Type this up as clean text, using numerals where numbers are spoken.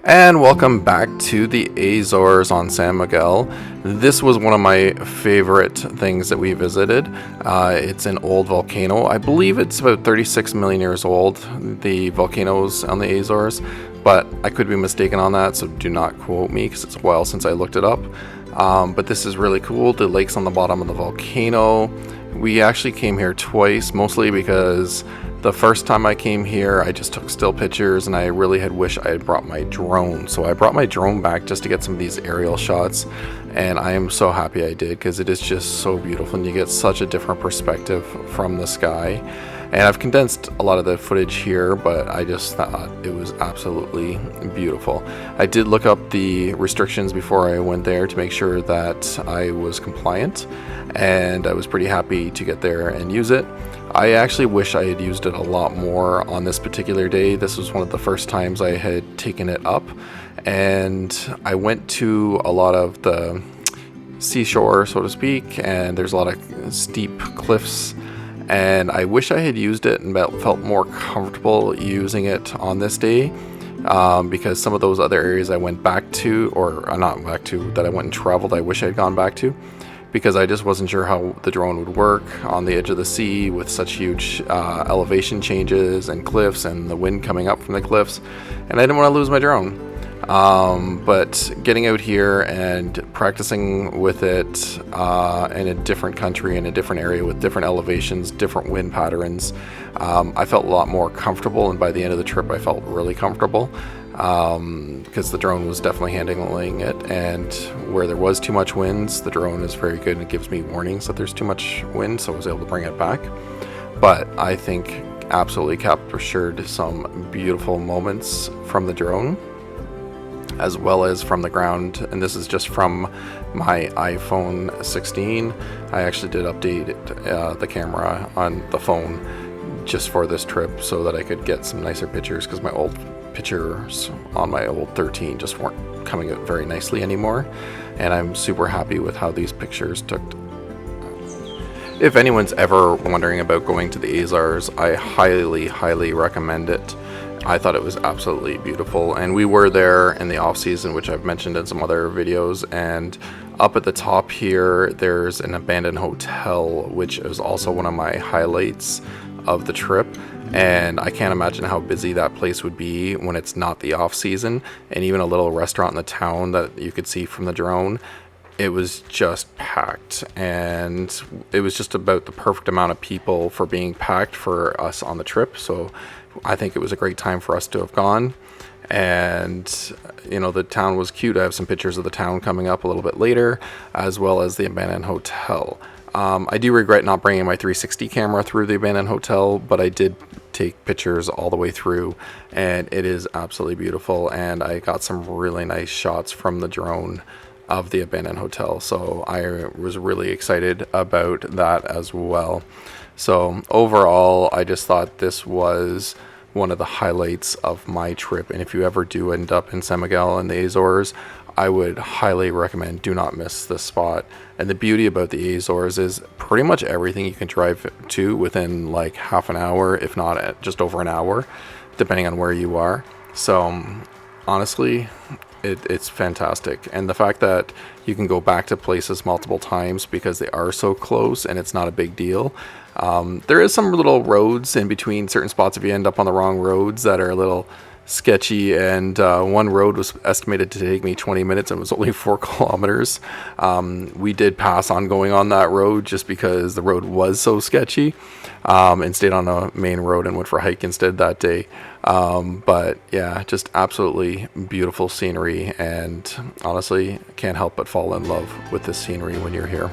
And welcome back to the Azores on San Miguel. This was one of my favorite things that we visited. It's an old volcano. I believe it's about 36 million years old, the volcanoes on the Azores, but I could be mistaken on that, so do not quote me because it's a while since I looked it up. But this is really cool. The lake's on the bottom of the volcano. We actually came here twice, mostly because the first time I came here, I just took still pictures and I really had wished I had brought my drone. So I brought my drone back just to get some of these aerial shots, and I am so happy I did because it is just so beautiful and you get such a different perspective from the sky. And I've condensed a lot of the footage here, but I just thought it was absolutely beautiful. I did look up the restrictions before I went there to make sure that I was compliant, and I was pretty happy to get there and use it. I actually wish I had used it a lot more on this particular day. This was one of the first times I had taken it up, and I went to a lot of the seashore, so to speak, and there's a lot of steep cliffs, and I wish I had used it and felt more comfortable using it on this day, because some of those other areas I went back to, or not back to, that I went and traveled, I wish I had gone back to, because I just wasn't sure how the drone would work on the edge of the sea with such huge elevation changes and cliffs and the wind coming up from the cliffs, and I didn't want to lose my drone. But getting out here and practicing with it in a different country, in a different area with different elevations, different wind patterns, I felt a lot more comfortable, and by the end of the trip I felt really comfortable. Because the drone was definitely handling it, and where there was too much winds, the drone is very good and it gives me warnings that there's too much wind, so I was able to bring it back. But I think absolutely captured some beautiful moments from the drone as well as from the ground, and this is just from my iPhone 16. I actually did update the camera on the phone just for this trip so that I could get some nicer pictures, because my old pictures on my old 13 just weren't coming out very nicely anymore, and I'm super happy with how these pictures took. If anyone's ever wondering about going to the Azores, I highly recommend it. I thought it was absolutely beautiful, and we were there in the off season, which I've mentioned in some other videos, and up at the top here there's an abandoned hotel, which is also one of my highlights of the trip. And I can't imagine how busy that place would be when it's not the off season. And even a little restaurant in the town that you could see from the drone, it was just packed, and it was just about the perfect amount of people for being packed for us on the trip. So I think it was a great time for us to have gone. And the town was cute. I have some pictures of the town coming up a little bit later, as well as the abandoned hotel. I do regret not bringing my 360 camera through the abandoned hotel, but I did take pictures all the way through, and it is absolutely beautiful, and I got some really nice shots from the drone of the abandoned hotel, so I was really excited about that as well. So overall, I just thought this was one of the highlights of my trip, and if you ever do end up in São Miguel and the Azores, I would highly recommend, do not miss this spot. And the beauty about the Azores is pretty much everything you can drive to within like half an hour, if not at just over an hour, depending on where you are. So honestly, it's fantastic. And the fact that you can go back to places multiple times because they are so close and it's not a big deal. There is some little roads in between certain spots if you end up on the wrong roads that are a little sketchy, and one road was estimated to take me 20 minutes and it was only 4 kilometers. We did pass on going on that road just because the road was so sketchy, and stayed on a main road and went for a hike instead that day. But yeah, just absolutely beautiful scenery, and honestly can't help but fall in love with this scenery when you're here.